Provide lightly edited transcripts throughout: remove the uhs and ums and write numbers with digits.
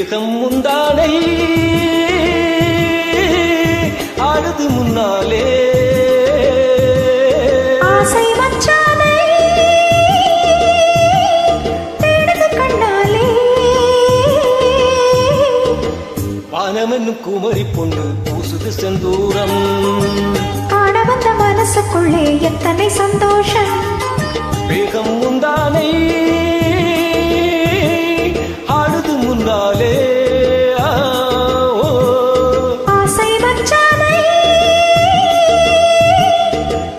வேகம் முந்தானை ஆடுது முன்னாலே ஆசை மச்சானை தேடுது கண்ணாலே வானமென்னும் குமரி பொண்ணு பூசுது செந்தூரம் காண வந்த மனசுக்குள்ளே எத்தனை சந்தோஷம் வேகம் முந்தானை ஆடுது முன்னாலே ஆசை மச்சானை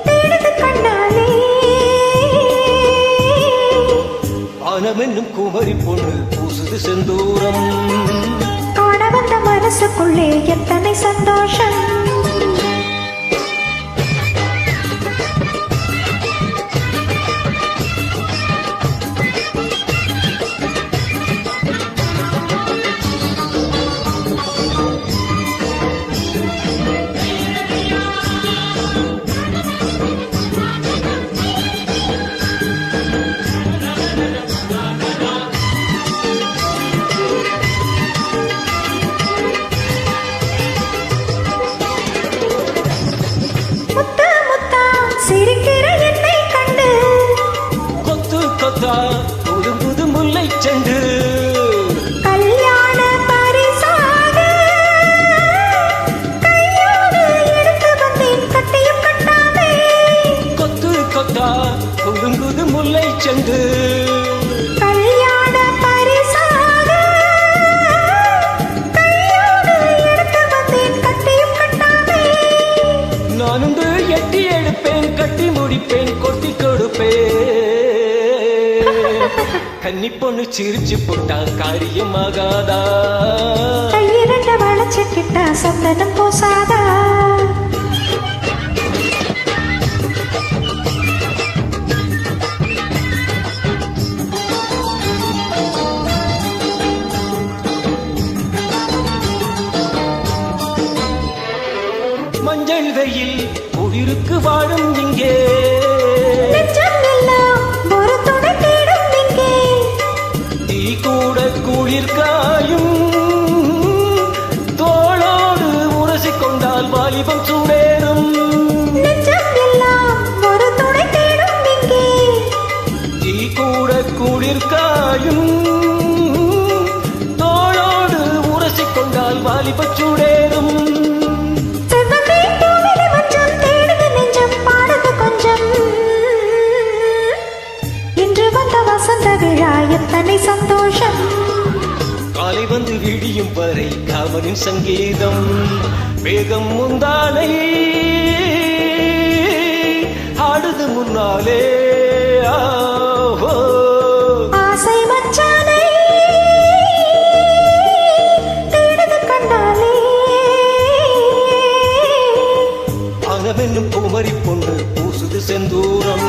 தேடுது கண்ணாலே வானமென்னும் குமரி பொண்ணு பூசுது செந்தூரம் காண வந்த மனசுக்குள்ளே எத்தனை சந்தோஷம் சிரிக்கிற என்னை கண்டு கொத்து கொத்தா புது புது முல்லை செண்டு கல்யாண பரிசாக கையோடு எடுத்து வந்தேன் கட்டியும் கட்டாமே கொத்து கொத்தா புது புது முல்லை செண்டு கல்யாண பரிசாக கையோடு எடுத்து வந்தேன் கட்டியும் கட்டாமே நானும் எட்டி எடுப்பேன் கட்டி முடிப்பேன் கொட்டி கொடுப்பேன் கன்னி பொண்ணு சிரிச்சு போட்டா காரியமாகாதா கையிரண்ட வளைச்சுக்கிட்டா சந்தனம் போசாதா மஞ்சள் வெயில் உயிருக்கு வாழும் இங்கே நெஞ்சம் எல்லாம் ஒரு துணை தேடும் இங்கே தீ கூட குளிர் காயும் தோளோடு உரசிக்கொண்டால் வாலிபம் சூடேறும் நெஞ்சம் எல்லாம் ஒரு துணை தேடும் இங்கே தீ கூட குளிர் காயும் தோளோடு உரசிக்கொண்டால் வாலிபம் சூடேறும் எத்தனை சந்தோஷம் காலை வந்து விடியும் வரை காவலின் சங்கீதம் வேகம் முந்தானை ஆடுது முன்னாலே ஆசை மச்சானை தேடுது கண்ணாலே அனவென்னும் குமரி பொண்ணு பூசுது செந்தூரம்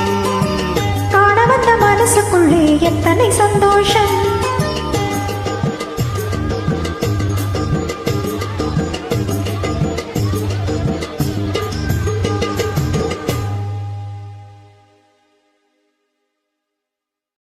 காண வந்த மனசுக்குள்ளே எத்தனை சந்தோஷம்